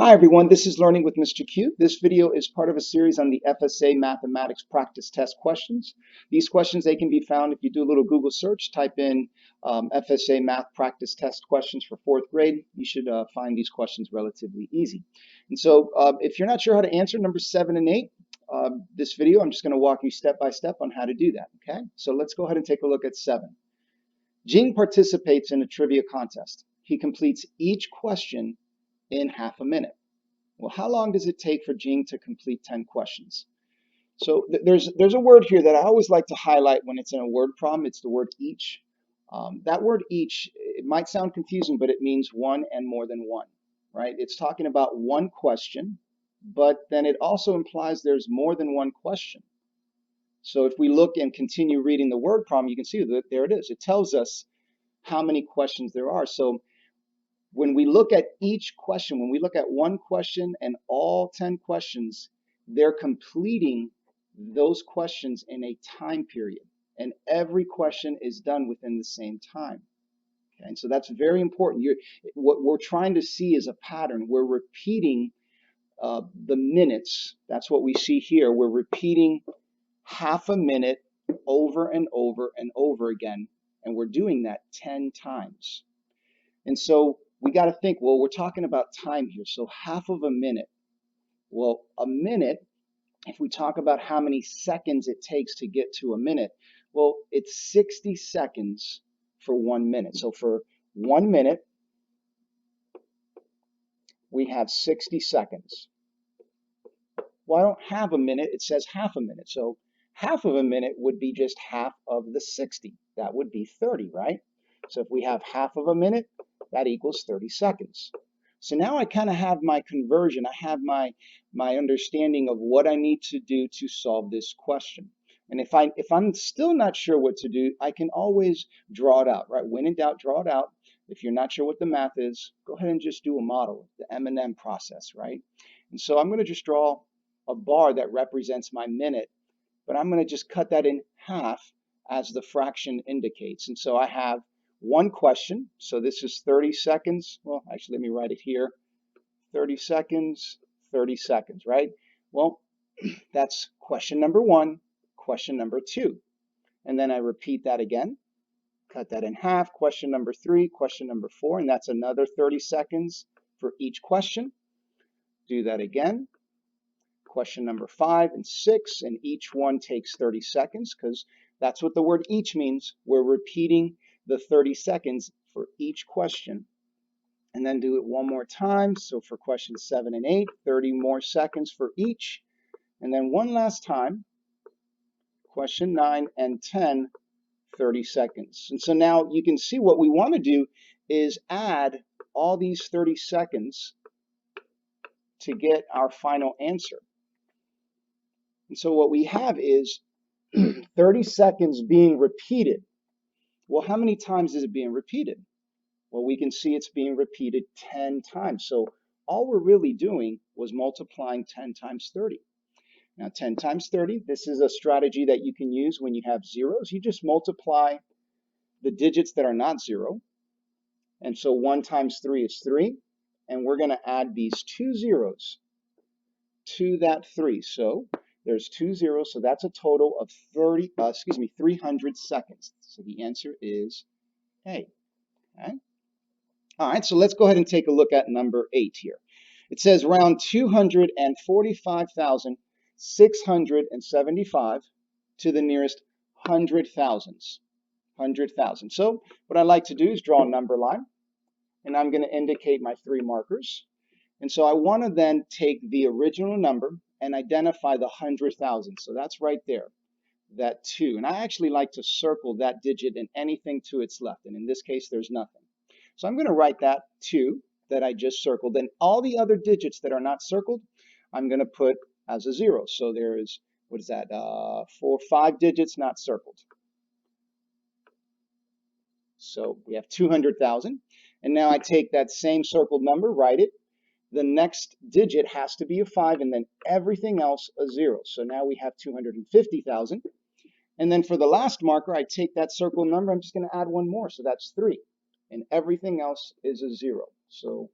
Hi everyone, this is Learning with Mr. Q. This video is part of a series on the FSA Mathematics Practice Test questions. These questions, they can be found if you do a little Google search, type in FSA Math Practice Test questions for 4th grade. You should find these questions relatively easy. And so if you're not sure how to answer number 7 and 8, this video, I'm just going to walk you step by step on how to do that, okay? So let's go ahead and take a look at 7. Gene participates in a trivia contest. He completes each question in half a minute. Well, how long does it take for Gene to complete 10 questions? So there's a word here that I always like to highlight when it's in a word problem. It's the word each. That word each, it might sound confusing, but it means one and more than one, right? It's talking about one question, but then it also implies there's more than one question. So if we look and continue reading the word problem, you can see that there it is. It tells us how many questions there are. So when we look at each question, when we look at one question and all 10 questions, they're completing those questions in a time period. And every question is done within the same time. Okay? And so that's very important. What we're trying to see is a pattern. We're repeating the minutes. That's what we see here. We're repeating half a minute over and over and over again. And we're doing that 10 times. And so we got to think, well, we're talking about time here. So half of a minute. Well, a minute, if we talk about how many seconds it takes to get to a minute, well, it's 60 seconds for 1 minute. So for 1 minute, we have 60 seconds. Well, I don't have a minute. It says half a minute. So half of a minute would be just half of the 60. That would be 30, right? So if we have half of a minute, that equals 30 seconds. So now I kind of have my conversion. I have my understanding of what I need to do to solve this question. And if I'm still not sure what to do, I can always draw it out, right? When in doubt, draw it out. If you're not sure what the math is, go ahead and just do a model, the M&M process, right? And so I'm going to just draw a bar that represents my minute, but I'm going to just cut that in half as the fraction indicates. And so I have one question, so this is 30 seconds. Well, actually, let me write it here. 30 seconds, 30 seconds, right? Well, that's question number 1, question number 2. And then I repeat that again, cut that in half, question number 3, question number 4, and that's another 30 seconds for each question. Do that again. Question number 5 and 6, and each one takes 30 seconds because that's what the word each means. We're repeating the 30 seconds for each question. And then do it one more time. So for questions 7 and 8, 30 more seconds for each. And then one last time, question 9 and 10, 30 seconds. And so now you can see what we want to do is add all these 30 seconds to get our final answer. And so what we have is 30 seconds being repeated. Well, how many times is it being repeated? Well, we can see it's being repeated 10 times. So all we're really doing was multiplying 10 times 30. Now 10 times 30, this is a strategy that you can use when you have zeros. You just multiply the digits that are not 0. And so 1 times 3 is 3. And we're going to add these 2 zeros to that 3. So there's 2 zeros, so that's a total of 300 seconds. So the answer is A. Okay? All right, so let's go ahead and take a look at number 8 here. It says round 245,675 to the nearest 100,000. So what I like to do is draw a number line, and I'm going to indicate my 3 markers. And so I want to then take the original number and identify the 100,000. So that's right there, that 2. And I actually like to circle that digit and anything to its left. And in this case, there's nothing. So I'm going to write that 2 that I just circled. And all the other digits that are not circled, I'm going to put as a 0. So there is, what is that, 5 digits not circled. So we have 200,000. And now I take that same circled number, write it. The next digit has to be a 5, and then everything else a 0. So now we have 250,000. And then for the last marker, I take that circle number, I'm just going to add one more, so that's 3. And everything else is a 0. So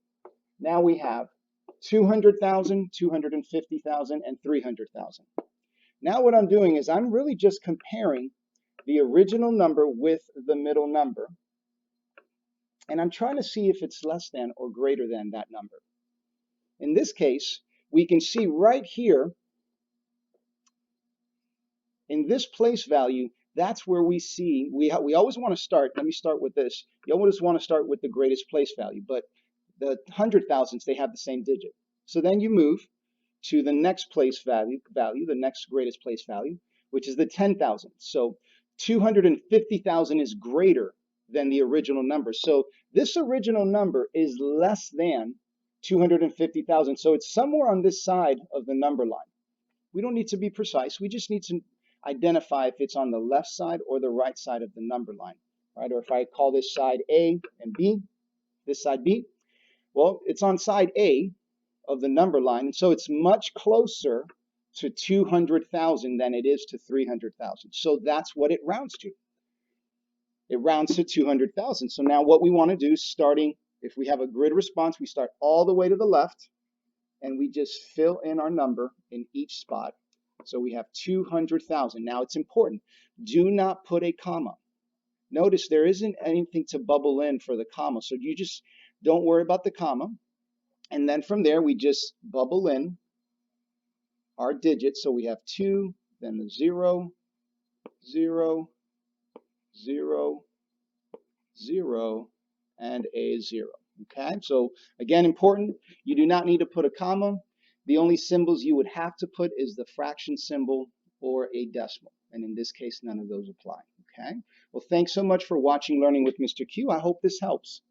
now we have 200,000, 250,000, and 300,000. Now what I'm doing is I'm really just comparing the original number with the middle number, and I'm trying to see if it's less than or greater than that number. In this case, we can see right here in this place value, that's where we see, we always want to start, let me start with this. You always want to start with the greatest place value, but the 100,000s, they have the same digit. So then you move to the next place value, the next greatest place value, which is the 10,000. So 250,000 is greater than the original number. So this original number is less than 250,000. So it's somewhere on this side of the number line. We don't need to be precise. We just need to identify if it's on the left side or the right side of the number line, right? Or if I call this side A and B, this side B, well, it's on side A of the number line, and so it's much closer to 200,000 than it is to 300,000. So that's what it rounds to. It rounds to 200,000. So now what we want to do, starting, if we have a grid response, we start all the way to the left, and we just fill in our number in each spot. So we have 200,000. Now it's important, do not put a comma. Notice there isn't anything to bubble in for the comma, so you just don't worry about the comma. And then from there, we just bubble in our digits. So we have 2, then the 0, 0, 0, 0, and a 0. Okay, so again, important, you do not need to put a comma. The only symbols you would have to put is the fraction symbol or a decimal. And in this case, none of those apply. Okay, well, thanks so much for watching Learning with Mr. Q. I hope this helps.